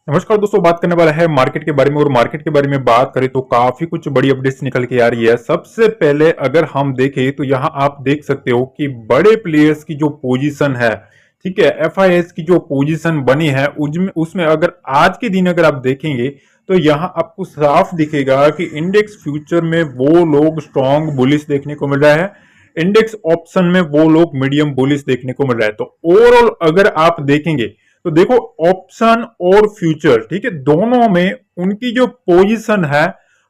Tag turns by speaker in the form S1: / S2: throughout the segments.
S1: नमस्कार दोस्तों, बात करने वाला है मार्केट के बारे में। और मार्केट के बारे में बात करें तो काफी कुछ बड़ी अपडेट्स निकल के आ रही है। सबसे पहले अगर हम देखें तो यहाँ आप देख सकते हो कि बड़े प्लेयर्स की जो पोजीशन है, ठीक है, एफआईएस की जो पोजीशन बनी है उसमें अगर आज के दिन अगर आप देखेंगे तो यहाँ आपको साफ दिखेगा कि इंडेक्स फ्यूचर में वो लोग स्ट्रॉन्ग बुलिश देखने को मिल रहा है, इंडेक्स ऑप्शन में वो लोग मीडियम बुलिश देखने को मिल रहा है। तो ओवरऑल अगर आप देखेंगे तो देखो, ऑप्शन और फ्यूचर, ठीक है, दोनों में उनकी जो पोजीशन है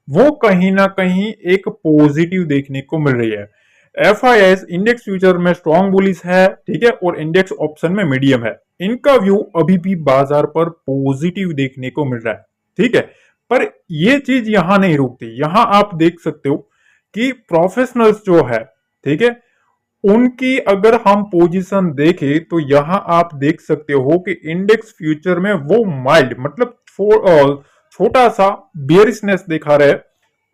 S1: वो कहीं ना कहीं एक पॉजिटिव देखने को मिल रही है। एफआईएस इंडेक्स फ्यूचर में स्ट्रॉन्ग बुलिश है, ठीक है, और इंडेक्स ऑप्शन में मीडियम है। इनका व्यू अभी भी बाजार पर पॉजिटिव देखने को मिल रहा है, ठीक है। पर ये चीज यहां नहीं रुकती। यहां आप देख सकते हो कि प्रोफेशनल्स जो है, ठीक है, उनकी अगर हम पोजीशन देखें तो यहां आप देख सकते हो कि इंडेक्स फ्यूचर में वो माइल्ड मतलब छोटा सा बियरिशनेस दिखा रहे हैं।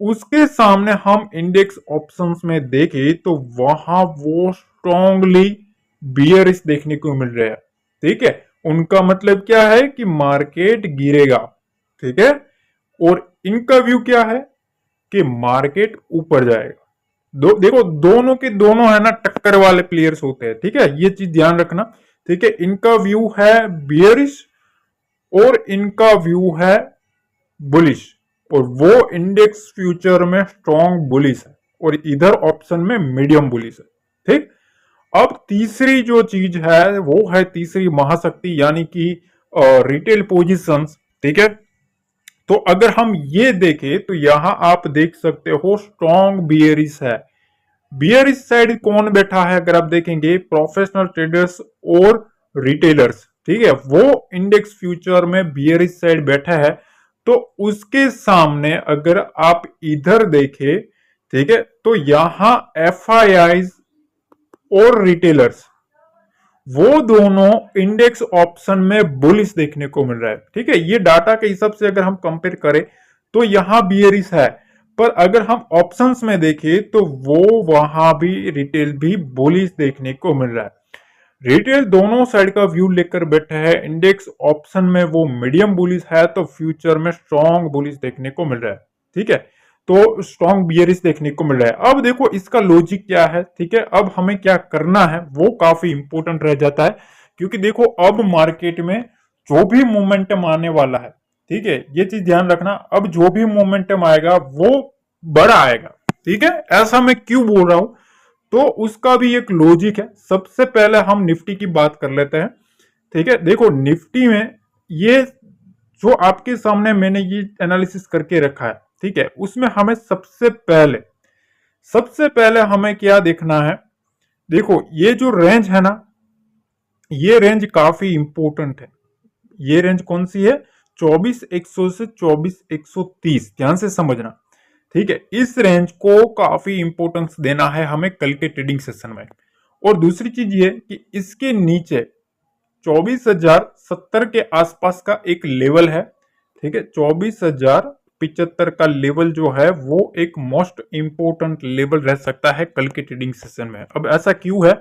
S1: उसके सामने हम इंडेक्स ऑप्शंस में देखें तो वहां वो स्ट्रांगली बियरिश देखने को मिल रहा है, ठीक है। उनका मतलब क्या है कि मार्केट गिरेगा, ठीक है, और इनका व्यू क्या है कि मार्केट ऊपर जाएगा। देखो, दोनों के दोनों है ना टक्कर वाले प्लेयर्स होते हैं, ठीक है, ये चीज ध्यान रखना, ठीक है। इनका व्यू है बियरिश और इनका व्यू है बुलिश, और वो इंडेक्स फ्यूचर में स्ट्रॉन्ग बुलिश है और इधर ऑप्शन में मीडियम बुलिश है, ठीक। अब तीसरी जो चीज है वो है तीसरी महाशक्ति यानी कि रिटेल पोजीशंस, ठीक है। तो अगर हम ये देखें तो यहां आप देख सकते हो स्ट्रॉन्ग बियरिश है। बियर इस साइड कौन बैठा है अगर आप देखेंगे, प्रोफेशनल ट्रेडर्स और रिटेलर्स, ठीक है, वो इंडेक्स फ्यूचर में बियर इस साइड बैठा है। तो उसके सामने अगर आप इधर देखें, ठीक है, तो यहां एफआईआईज और रिटेलर्स वो दोनों इंडेक्स ऑप्शन में बुलिश देखने को मिल रहा है, ठीक है। ये डाटा के हिसाब से अगर हम कंपेयर करें तो यहां बियरिश है, पर अगर हम ऑप्शंस में देखें तो वो वहां भी रिटेल भी बुलिश देखने को मिल रहा है। रिटेल दोनों साइड का व्यू लेकर बैठे हैं। इंडेक्स ऑप्शन में वो मीडियम बुलिश है तो फ्यूचर में स्ट्रॉन्ग बुलिश देखने को मिल रहा है, ठीक है। तो स्ट्रॉन्ग बियरिश देखने को मिल रहा है। अब देखो इसका लॉजिक क्या है, ठीक है, अब हमें क्या करना है वो काफी इंपॉर्टेंट रह जाता है। क्योंकि देखो अब मार्केट में जो भी मोमेंटम आने वाला है, ठीक है, ये चीज ध्यान रखना, अब जो भी मोमेंटम आएगा वो बड़ा आएगा, ठीक है। ऐसा मैं क्यों बोल रहा हूं, तो उसका भी एक लॉजिक है। सबसे पहले हम निफ्टी की बात कर लेते हैं, ठीक है। देखो निफ्टी में ये जो आपके सामने मैंने ये एनालिसिस करके रखा है, ठीक है, उसमें हमें सबसे पहले हमें क्या देखना है। देखो ये जो रेंज है ना, ये रेंज काफी इंपॉर्टेंट है। ये रेंज कौन सी है, 24,100 से 24,130, ध्यान से समझना, ठीक है। इस रेंज को काफी इंपॉर्टेंस देना है हमें कल के ट्रेडिंग सेशन में। और दूसरी चीज ये कि इसके नीचे 24,070 के आसपास का एक लेवल है, ठीक है। 24,075 का लेवल जो है वो एक मोस्ट इंपोर्टेंट लेवल रह सकता है कल के ट्रेडिंग सेशन में। अब ऐसा क्यों है,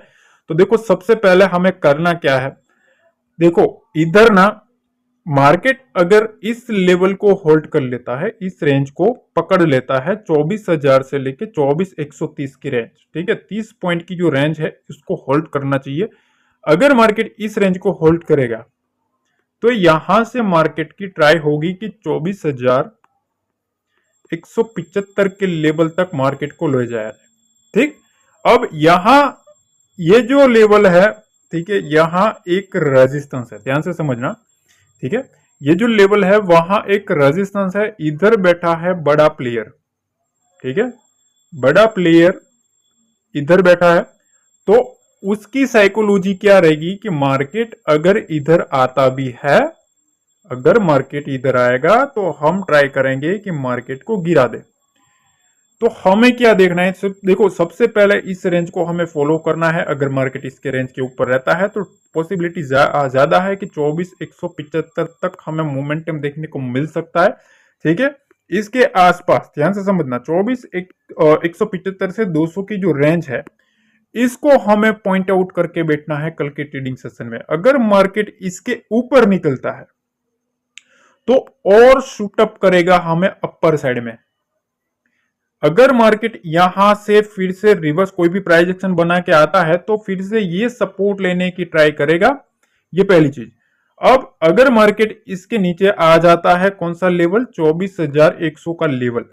S1: तो देखो सबसे पहले हमें करना क्या है। देखो इधर ना मार्केट अगर इस लेवल को होल्ड कर लेता है, इस रेंज को पकड़ लेता है, 24,000 से लेके 24,130 की रेंज, ठीक है, 30 पॉइंट की जो रेंज है इसको होल्ड करना चाहिए। अगर मार्केट इस रेंज को होल्ड करेगा तो यहां से मार्केट की ट्राई होगी कि 24,175 के लेवल तक मार्केट को ले जाया जाए, ठीक। अब यहां ये जो लेवल है, ठीक है, यहां एक रेजिस्टेंस है, ध्यान से समझना, ठीक है। ये जो लेवल है वहां एक रेजिस्टेंस है, इधर बैठा है बड़ा प्लेयर, ठीक है, बड़ा प्लेयर इधर बैठा है। तो उसकी साइकोलॉजी क्या रहेगी कि मार्केट अगर इधर आता भी है, अगर मार्केट इधर आएगा तो हम ट्राई करेंगे कि मार्केट को गिरा दे। तो हमें क्या देखना है, देखो सबसे पहले इस रेंज को हमें फॉलो करना है। अगर मार्केट इसके रेंज के ऊपर रहता है तो पॉसिबिलिटी ज्यादा है कि 24,175 तक हमें मोमेंटम देखने को मिल सकता है, ठीक है। इसके आसपास ध्यान से समझना, 175 से 200 की जो रेंज है इसको हमें पॉइंट आउट करके बैठना है कल के ट्रेडिंग सेशन में। अगर मार्केट इसके ऊपर निकलता है तो और शूटअप करेगा हमें अपर साइड में। अगर मार्केट यहां से फिर से रिवर्स कोई भी प्राइस एक्शन बना के आता है तो फिर से ये सपोर्ट लेने की ट्राई करेगा, ये पहली चीज। अब अगर मार्केट इसके नीचे आ जाता है, कौन सा लेवल, 24,100 का लेवल,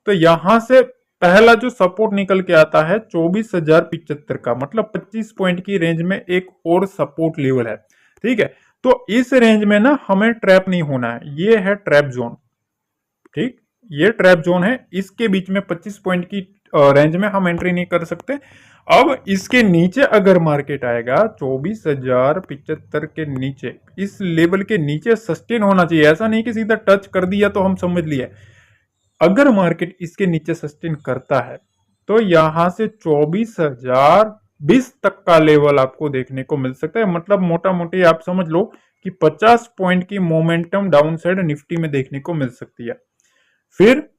S1: तो यहां से पहला जो सपोर्ट निकल के आता है 24,075 का, मतलब 25 पॉइंट की रेंज में एक और सपोर्ट लेवल है। ठीक है, तो इस रेंज में ना हमें ट्रैप नहीं होना है, ये है ट्रैप जोन। ठीक, ये ट्रैप जोन है, इसके बीच में 25 पॉइंट की रेंज में हम एंट्री नहीं कर सकते। अब इसके नीचे अगर मार्केट आएगा 24,075 के नीचे, इस लेवल के नीचे सस्टेन होना चाहिए, ऐसा नहीं कि सीधा टच कर दिया तो हम समझ लिए। अगर मार्केट इसके नीचे सस्टेन करता है तो यहां से 24,020 तक का लेवल आपको देखने को मिल सकता है। मतलब मोटा मोटी आप समझ लो कि 50 पॉइंट की मोमेंटम डाउन साइड निफ्टी में देखने को मिल सकती है। फिर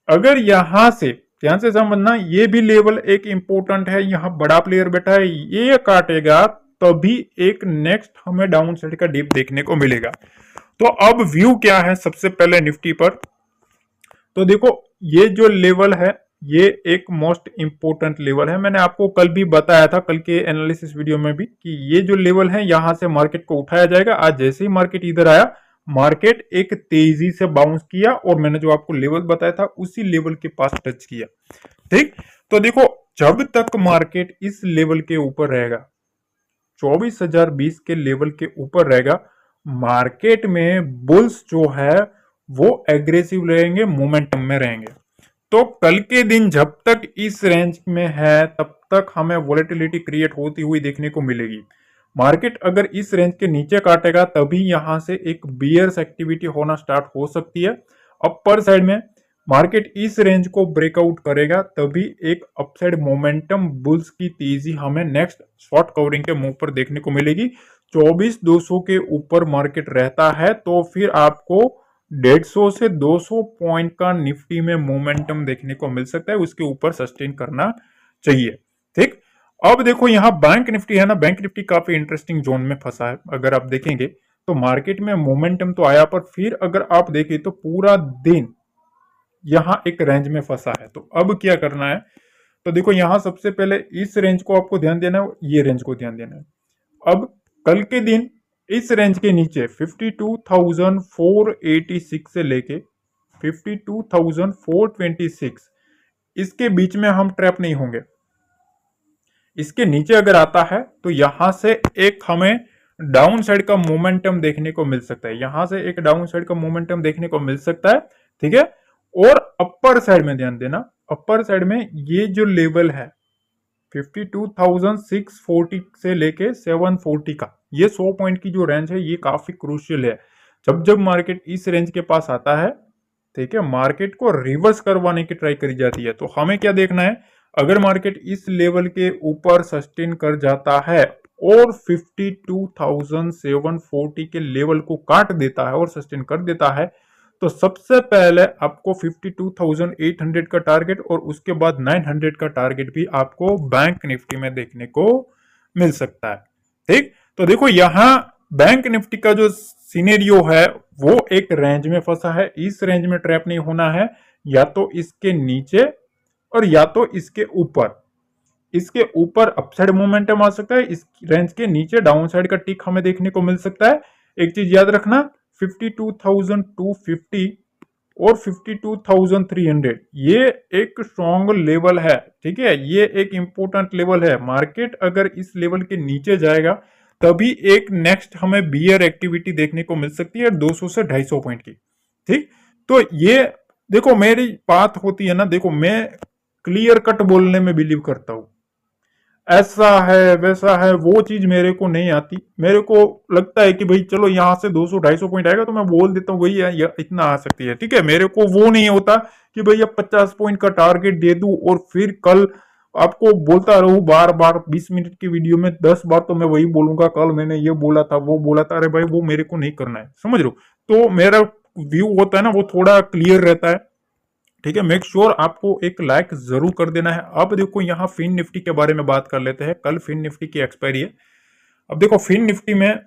S1: अगर यहां से, ध्यान से समझना, ये भी लेवल एक इंपॉर्टेंट है, यहां बड़ा प्लेयर बैठा है, ये काटेगा तभी एक नेक्स्ट हमें डाउन साइड का डिप देखने को मिलेगा। तो अब व्यू क्या है सबसे पहले निफ्टी पर, तो देखो ये जो लेवल है ये एक मोस्ट इंपोर्टेंट लेवल है। मैंने आपको कल भी बताया था, कल के एनालिसिस वीडियो में भी, कि ये जो लेवल है यहां से मार्केट को उठाया जाएगा। आज जैसे ही मार्केट इधर आया, मार्केट एक तेजी से बाउंस किया और मैंने जो आपको लेवल बताया था उसी लेवल के पास टच किया। ठीक, तो देखो जब तक मार्केट इस लेवल के ऊपर रहेगा, 24,020 के लेवल के ऊपर रहेगा, मार्केट में बुल्स जो है वो एग्रेसिव रहेंगे, मोमेंटम में रहेंगे। तो कल के दिन जब तक इस रेंज में है तब तक हमें वोलेटिलिटी क्रिएट होती हुई देखने को मिलेगी। मार्केट अगर इस रेंज के नीचे काटेगा तभी यहां से एक बियर्स एक्टिविटी होना स्टार्ट हो सकती है। अपर साइड में मार्केट इस रेंज को ब्रेकआउट करेगा तभी एक अपसाइड मोमेंटम बुल्स की तेजी हमें नेक्स्ट शॉर्ट कवरिंग के मुंह पर देखने को मिलेगी। 24,200 के ऊपर मार्केट रहता है तो फिर आपको 150 से 200 पॉइंट का निफ्टी में मोमेंटम देखने को मिल सकता है, उसके ऊपर सस्टेन करना चाहिए। ठीक, अब देखो यहां बैंक निफ्टी है ना, बैंक निफ्टी काफी इंटरेस्टिंग जोन में फंसा है। अगर आप देखेंगे तो मार्केट में मोमेंटम तो आया, पर फिर अगर आप देखें तो पूरा दिन यहां एक रेंज में फंसा है। तो अब क्या करना है, तो देखो यहां सबसे पहले इस रेंज को आपको ध्यान देना है, ये रेंज को ध्यान देना है। अब कल के दिन इस रेंज के नीचे 52,486 से लेके 52,426, इसके बीच में हम ट्रैप नहीं होंगे। इसके नीचे अगर आता है तो यहां से एक हमें डाउन साइड का मोमेंटम देखने को मिल सकता है, यहां से एक डाउन साइड का मोमेंटम देखने को मिल सकता है। ठीक है, और अपर साइड में ध्यान देना, अपर साइड में ये जो लेवल है 52,640 से लेके 740 का, ये 100 पॉइंट की जो रेंज है ये काफी क्रूशियल है। जब जब मार्केट इस रेंज के पास आता है, ठीक है, मार्केट को रिवर्स करवाने की ट्राई करी जाती है। तो हमें क्या देखना है, अगर मार्केट इस लेवल के ऊपर सस्टेन कर जाता है और 52,740 के लेवल को काट देता है और सस्टेन कर देता है, तो सबसे पहले आपको 52,800 का टारगेट और उसके बाद 900 का टारगेट भी आपको बैंक निफ्टी में देखने को मिल सकता है। ठीक, तो देखो यहां बैंक निफ्टी का जो सिनेरियो है वो एक रेंज में फंसा है, इस रेंज में ट्रैप नहीं होना है, या तो इसके नीचे और या तो इसके ऊपर। इसके ऊपर अपसाइड मोमेंटम आ सकता है, इस रेंज के नीचे डाउन साइड का टिक हमें देखने को मिल सकता है। एक चीज याद रखना, 52,250 और 52,300 ये एक स्ट्रॉन्ग लेवल है। ठीक है, ये एक इंपॉर्टेंट लेवल है। मार्केट अगर इस लेवल के नीचे जाएगा तभी एक नेक्स्ट हमें बियर एक्टिविटी देखने को मिल सकती है 200 से 250 पॉइंट की। ठीक, तो ये देखो मेरी बात होती है ना, देखो मैं क्लियर कट बोलने में बिलीव करता हूं, ऐसा है वैसा है वो चीज मेरे को नहीं आती। मेरे को लगता है कि भाई चलो यहां से 200-250 पॉइंट आएगा तो मैं बोल देता हूँ वही है, इतना आ सकती है। ठीक है, मेरे को वो नहीं होता कि भैया 50 पॉइंट का टारगेट दे दूं और फिर कल आपको बोलता रहूं बार बार 20 मिनट की वीडियो में 10 बार तो मैं वही बोलूंगा, कल मैंने ये बोला था वो बोला था। अरे भाई वो मेरे को नहीं करना है, समझ लो। तो मेरा व्यू होता है ना वो थोड़ा क्लियर रहता है। ठीक है, मेक श्योर आपको एक लाइक जरूर कर देना है। अब देखो यहाँ फिन निफ्टी के बारे में बात कर लेते हैं। कल फिन निफ्टी की एक्सपायरी है। अब देखो फिन निफ्टी में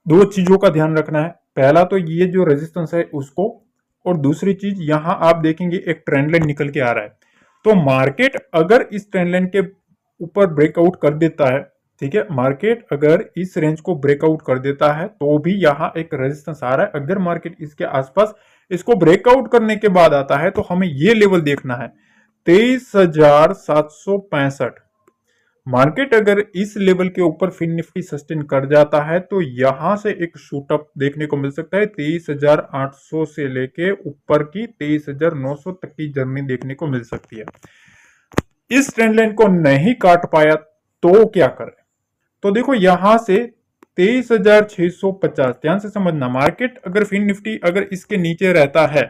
S1: दो चीजों का ध्यान रखना है। पहला तो ये जो रेजिस्टेंस है उसको, और दूसरी चीज यहां आप देखेंगे एक ट्रेंड लाइन निकल के आ रहा है। तो मार्केट अगर इस ट्रेंड लाइन के ऊपर ब्रेकआउट कर देता है, ठीक है, मार्केट अगर इस रेंज को ब्रेकआउट कर देता है तो भी यहाँ एक रेजिस्टेंस आ रहा है। अगर मार्केट इसके आसपास इसको ब्रेकआउट करने के बाद आता है तो हमें ये लेवल देखना है 23,765। मार्केट अगर इस लेवल के ऊपर फिन निफ्टी सस्टेन कर जाता है तो यहां से एक शूटअप देखने को मिल सकता है। 23,800 से लेके ऊपर की 23,900 तक की जर्नी देखने को मिल सकती है। इस ट्रेंड लाइन को नहीं काट पाया तो क्या करें? तो देखो यहां से 23,650, ध्यान से समझना, मार्केट अगर फिन निफ्टी अगर इसके नीचे रहता है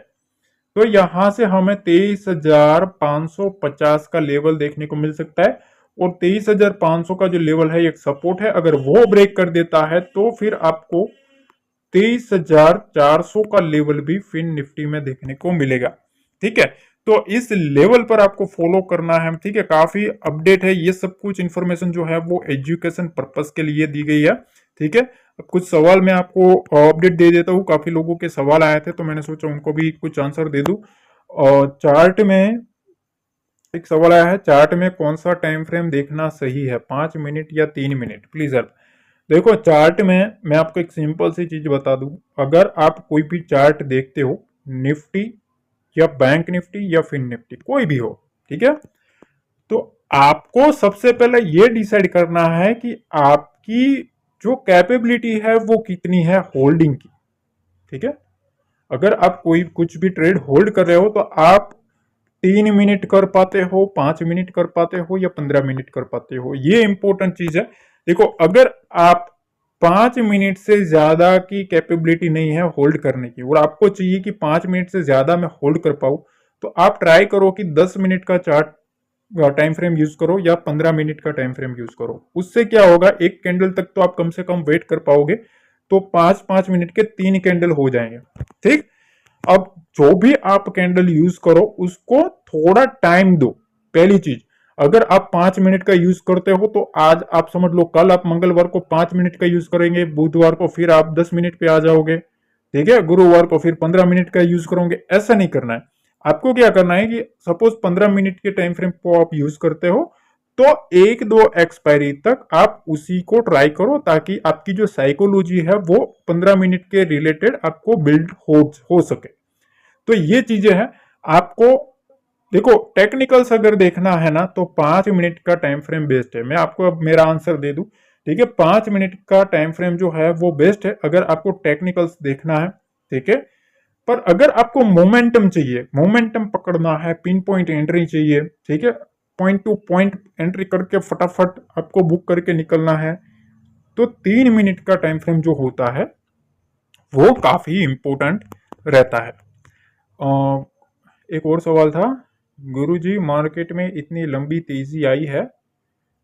S1: तो यहां से हमें 23,550 का लेवल देखने को मिल सकता है। और 23,500 का जो लेवल है एक सपोर्ट है, अगर वो ब्रेक कर देता है तो फिर आपको 23,400 का लेवल भी फिन निफ्टी में देखने को मिलेगा। ठीक है, तो इस लेवल पर आपको फॉलो करना है। ठीक है, काफी अपडेट है, ये सब कुछ इंफॉर्मेशन जो है वो एजुकेशन पर्पस के लिए दी गई है। ठीक है, कुछ सवाल मैं आपको अपडेट दे देता हूँ। काफी लोगों के सवाल आए थे तो मैंने सोचा उनको भी कुछ आंसर दे दूं। और चार्ट में एक सवाल आया है, चार्ट में कौन सा टाइम फ्रेम देखना सही है, 5 मिनट या 3 मिनट, प्लीज हेल्प। देखो चार्ट में मैं आपको एक सिंपल सी चीज बता दूं, अगर आप कोई भी चार्ट देखते हो, निफ्टी या बैंक निफ्टी या फिन निफ्टी कोई भी हो, ठीक है, तो आपको सबसे पहले ये डिसाइड करना है कि आपकी जो कैपेबिलिटी है वो कितनी है होल्डिंग की। ठीक है, अगर आप कोई कुछ भी ट्रेड होल्ड कर रहे हो तो आप 3 मिनट कर पाते हो, 5 मिनट कर पाते हो या 15 मिनट कर पाते हो, ये इंपॉर्टेंट चीज है। देखो अगर आप 5 मिनट से ज्यादा की कैपेबिलिटी नहीं है होल्ड करने की और आपको चाहिए कि 5 मिनट से ज्यादा मैं होल्ड कर पाऊं, तो आप ट्राई करो कि 10 मिनट का चार्ट टाइम फ्रेम यूज करो या 15 मिनट का टाइम फ्रेम यूज करो। उससे क्या होगा, एक कैंडल तक तो आप कम से कम वेट कर पाओगे, तो 5-5 मिनट के 3 कैंडल हो जाएंगे। ठीक, अब जो भी आप कैंडल यूज करो उसको थोड़ा टाइम दो। पहली चीज, अगर आप 5 मिनट का यूज करते हो तो आज आप समझ लो कल आप मंगलवार को 5 मिनट का यूज करेंगे, बुधवार को फिर आप 10 मिनट पे आ जाओगे, ठीक है, गुरुवार को फिर 15 मिनट का यूज करोगे। ऐसा नहीं करना है। आपको क्या करना है कि सपोज 15 मिनट के टाइम फ्रेम को आप यूज करते हो तो 1-2 एक्सपायरी तक आप उसी को ट्राई करो, ताकि आपकी जो साइकोलॉजी है वो 15 मिनट के रिलेटेड आपको बिल्ड हो सके। तो ये चीजें हैं आपको। देखो टेक्निकल्स अगर देखना है ना तो 5 मिनट का टाइम फ्रेम बेस्ट है। मैं आपको अब मेरा आंसर दे दूं, ठीक है, 5 मिनट का टाइम फ्रेम जो है वो बेस्ट है अगर आपको टेक्निकल्स देखना है। ठीक है, पर अगर आपको मोमेंटम चाहिए, मोमेंटम पकड़ना है, पिन पॉइंट एंट्री चाहिए, ठीक है, पॉइंट टू पॉइंट एंट्री करके फटाफट आपको बुक करके निकलना है, तो 3 मिनट का टाइम फ्रेम जो होता है वो काफी इंपॉर्टेंट रहता है। एक और सवाल था, गुरुजी मार्केट में इतनी लंबी तेजी आई है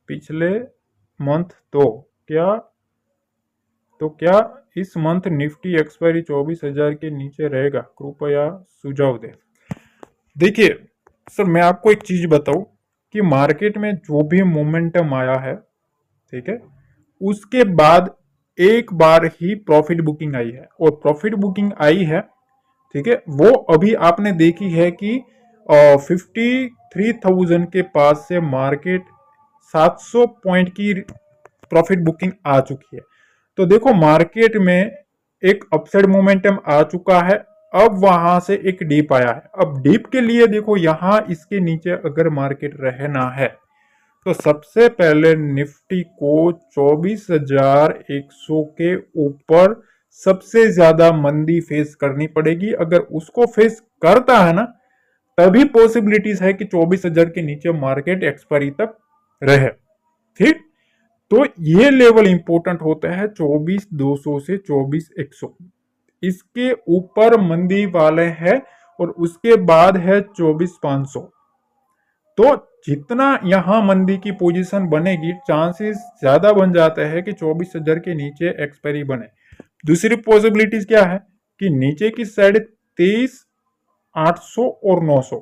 S1: पिछले मंथ, तो क्या इस मंथ निफ्टी एक्सपायरी 24,000 के नीचे रहेगा, कृपया सुझाव दें। देखिए सर, मैं आपको एक चीज बताऊं कि मार्केट में जो भी मोमेंटम आया है, ठीक है, उसके बाद एक बार ही प्रॉफिट बुकिंग आई है, और प्रॉफिट बुकिंग आई है, ठीक है, वो अभी आपने देखी है कि 53,000 के पास से मार्केट 700 पॉइंट की प्रॉफिट बुकिंग आ चुकी है। तो देखो मार्केट में एक अपसाइड मोमेंटम आ चुका है, अब वहां से एक डीप आया है। अब डीप के लिए देखो यहां इसके नीचे अगर मार्केट रहना है तो सबसे पहले निफ्टी को 24,100 के ऊपर सबसे ज्यादा मंदी फेस करनी पड़ेगी। अगर उसको फेस करता है ना तभी पॉसिबिलिटीज है कि 24,000 के नीचे मार्केट एक्सपायरी तक रहे। ठीक, तो ये लेवल इंपॉर्टेंट होता है 24,200 से 24,100, इसके ऊपर मंदी वाले हैं, और उसके बाद है 24,500। तो जितना यहां मंदी की पोजीशन बनेगी चांसेस ज्यादा बन जाता है कि 24,000 के नीचे एक्सपायरी बने। दूसरी पॉसिबिलिटीज क्या है कि नीचे की साइड 23,800 और 900,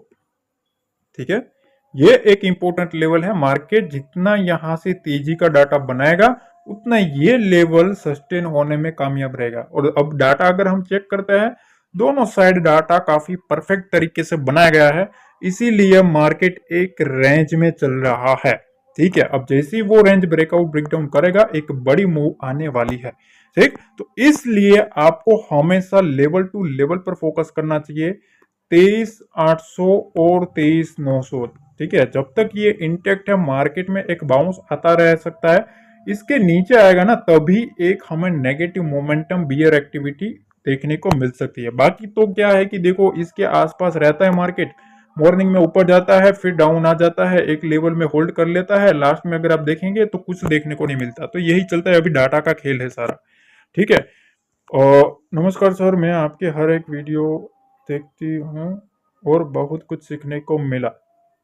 S1: ठीक है, ये एक इंपॉर्टेंट लेवल है। मार्केट जितना यहां से तेजी का डाटा बनाएगा उतना ये लेवल सस्टेन होने में कामयाब रहेगा। और अब डाटा अगर हम चेक करते हैं, दोनों साइड डाटा काफी परफेक्ट तरीके से बनाया गया है, इसीलिए मार्केट एक रेंज में चल रहा है। ठीक है, अब जैसे ही वो रेंज ब्रेकआउट ब्रेकडाउन करेगा, एक बड़ी मूव आने वाली है। ठीक, तो इसलिए आपको हमेशा लेवल टू लेवल पर फोकस करना चाहिए, 23,800 और 23,900। ठीक है, जब तक ये इंटेक्ट है, मार्केट में एक बाउंस आता रह सकता है, इसके नीचे आएगा ना तभी एक हमें नेगेटिव मोमेंटम बियर एक्टिविटी देखने को मिल सकती है। बाकी तो क्या है कि देखो, इसके आसपास रहता है मार्केट, मॉर्निंग में ऊपर जाता है, फिर डाउन आ जाता है, एक लेवल में होल्ड कर लेता है, लास्ट में अगर आप देखेंगे तो कुछ देखने को नहीं मिलता। तो यही चलता है, अभी डाटा का खेल है सारा। ठीक है, और नमस्कार सर, मैं आपके हर एक वीडियो देखती हूँ और बहुत कुछ सीखने को मिला।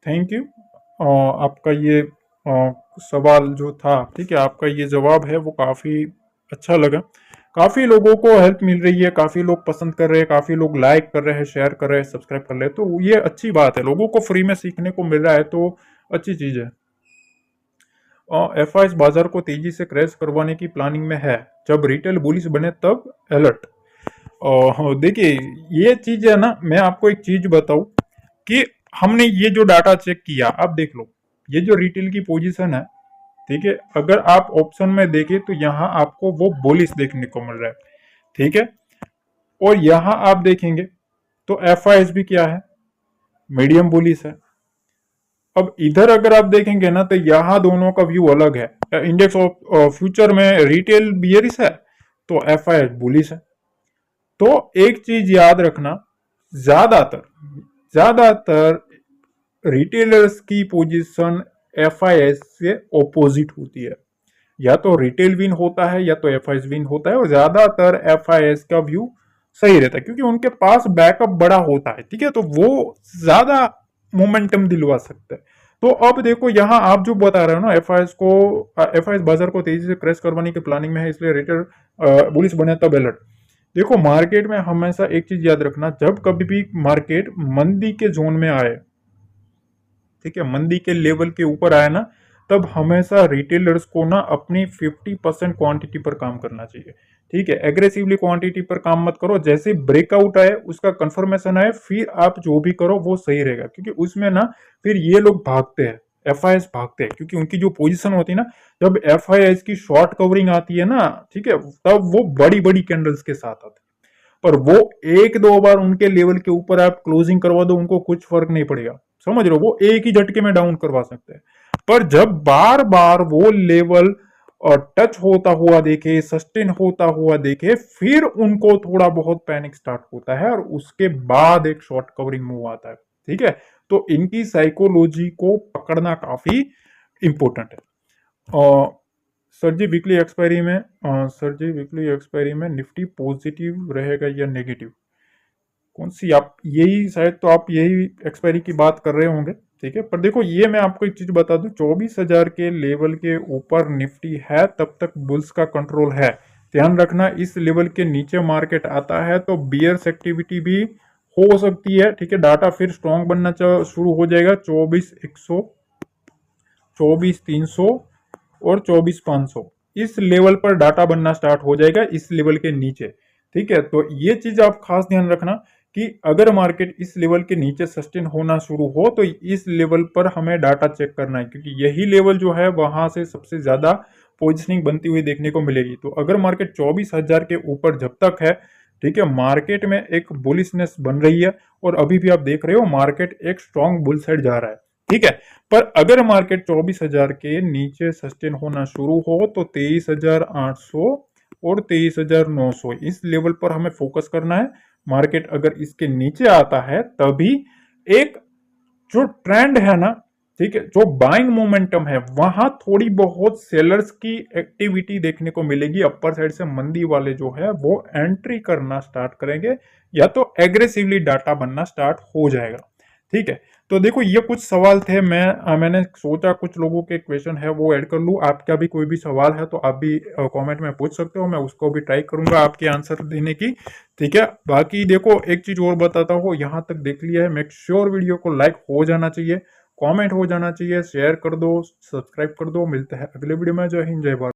S1: Thank you. आपका ये सवाल जो था, ठीक है, आपका ये जवाब है वो काफ़ी अच्छा लगा। काफ़ी लोगों को हेल्प मिल रही है, काफ़ी लोग पसंद कर रहे हैं, काफ़ी लोग लाइक कर रहे हैं, शेयर कर रहे हैं, सब्सक्राइब कर रहे हैं, तो ये अच्छी बात है। लोगों को फ्री में सीखने को मिल रहा है तो अच्छी चीज़ है। एफआईएस बाजार को तेजी से क्रैश करवाने की प्लानिंग में है, जब रिटेल बुलिश बने तब अलर्ट। देखिए, ये चीज है ना, मैं आपको एक चीज बताऊं कि हमने ये जो डाटा चेक किया, आप देख लो, ये जो रिटेल की पोजीशन है, ठीक है, अगर आप ऑप्शन में देखें तो यहाँ आपको वो बुलिश देखने को मिल रहा है। ठीक है, और यहाँ आप देखेंगे तो एफआईएस भी क्या है, मीडियम बुलिश है। अब इधर अगर आप देखेंगे ना तो यहाँ दोनों का व्यू अलग है। इंडेक्स ऑफ फ्यूचर में रिटेल बियरिश है तो एफआईएस बुलिश है। तो एक चीज याद रखना, ज्यादातर ज्यादातर रिटेलर्स की पोजीशन एफआईएस से ऑपोजिट होती है। या तो रिटेल विन होता है या तो एफआईएस विन होता है, और ज्यादातर एफआईएस का व्यू सही रहता है क्योंकि उनके पास बैकअप बड़ा होता है। ठीक है, तो वो ज्यादा मोमेंटम दिलवा सकते हैं। तो अब देखो, यहाँ आप जो बता रहे हो ना, एफआईएस बाजार को तेजी से क्रैश करवाने की प्लानिंग में है, इसलिए रिटेल बुलिश बने तब अलर्ट। देखो, मार्केट में हमेशा एक चीज याद रखना, जब कभी भी मार्केट मंदी के जोन में आए, ठीक है, मंदी के लेवल के ऊपर आए ना, तब हमेशा रिटेलर्स को ना अपनी 50% क्वांटिटी पर काम करना चाहिए। ठीक है, एग्रेसिवली क्वांटिटी पर काम मत करो। जैसे ब्रेकआउट आए, उसका कंफर्मेशन आए, फिर आप जो भी करो वो सही रहेगा, क्योंकि उसमें ना फिर ये लोग भागते हैं, एफआईएस भागते हैं, क्योंकि उनकी जो पोजीशन होती है ना, जब एफआईएस की शॉर्ट कवरिंग आती है ना, ठीक है, तब वो बड़ी बड़ी कैंडल्स के साथ आती है। पर वो एक दो बार उनके लेवल के ऊपर आप क्लोजिंग करवा दो, उनको कुछ फर्क नहीं पड़ेगा। समझ रहे हो, वो एक ही झटके में डाउन करवा सकते हैं। पर जब बार बार वो लेवल और टच होता हुआ देखे, सस्टेन होता हुआ देखे, फिर उनको थोड़ा बहुत पैनिक स्टार्ट होता है और उसके बाद एक शॉर्ट कवरिंग मूव आता है। ठीक है, तो इनकी साइकोलॉजी को पकड़ना काफी इंपॉर्टेंट है। सर जी वीकली एक्सपायरी में निफ्टी पॉजिटिव रहेगा या नेगेटिव? कौन सी, आप यही शायद, तो आप यही एक्सपायरी की बात कर रहे होंगे। ठीक है, पर देखो, ये मैं आपको एक चीज बता दूं, 24,000 के लेवल के ऊपर निफ्टी है तब तक बुल्स का कंट्रोल है। ध्यान रखना, इस लेवल के नीचे मार्केट आता है तो बियर्स एक्टिविटी भी हो सकती है। ठीक है, डाटा फिर स्ट्रॉन्ग बनना शुरू हो जाएगा। 24,100, 24,300 और 24,500 इस लेवल पर डाटा बनना स्टार्ट हो जाएगा, इस लेवल के नीचे। ठीक है, तो ये चीज आप खास ध्यान रखना कि अगर मार्केट इस लेवल के नीचे सस्टेन होना शुरू हो तो इस लेवल पर हमें डाटा चेक करना है, क्योंकि यही लेवल जो है वहां से सबसे ज्यादा पोजिशनिंग बनती हुई देखने को मिलेगी। तो अगर मार्केट 24,000 के ऊपर जब तक है, ठीक है, मार्केट में एक बुलिशनेस बन रही है, और अभी भी आप देख रहे हो मार्केट एक स्ट्रॉन्ग बुल साइड जा रहा है। ठीक है, पर अगर मार्केट 24,000 के नीचे सस्टेन होना शुरू हो तो 23,800 और 23,900 इस लेवल पर हमें फोकस करना है। मार्केट अगर इसके नीचे आता है तभी एक जो ट्रेंड है ना, ठीक है, जो बाइंग मोमेंटम है, वहां थोड़ी बहुत सेलर्स की एक्टिविटी देखने को मिलेगी। अपर साइड से मंदी वाले जो है वो एंट्री करना स्टार्ट करेंगे, या तो एग्रेसिवली डाटा बनना स्टार्ट हो जाएगा। ठीक है, तो देखो, ये कुछ सवाल थे, मैंने सोचा कुछ लोगों के क्वेश्चन है वो ऐड कर लूं। आपका भी कोई भी सवाल है तो आप भी कमेंट में पूछ सकते हो, मैं उसको भी ट्राई करूंगा आपके आंसर देने की। ठीक है, बाकी देखो, एक चीज और बताता हूँ, यहाँ तक देख लिया है, मेक श्योर वीडियो को लाइक हो जाना चाहिए, कमेंट हो जाना चाहिए, शेयर कर दो, सब्सक्राइब कर दो। मिलते हैं अगले वीडियो में। जय हिंद, जय भारत।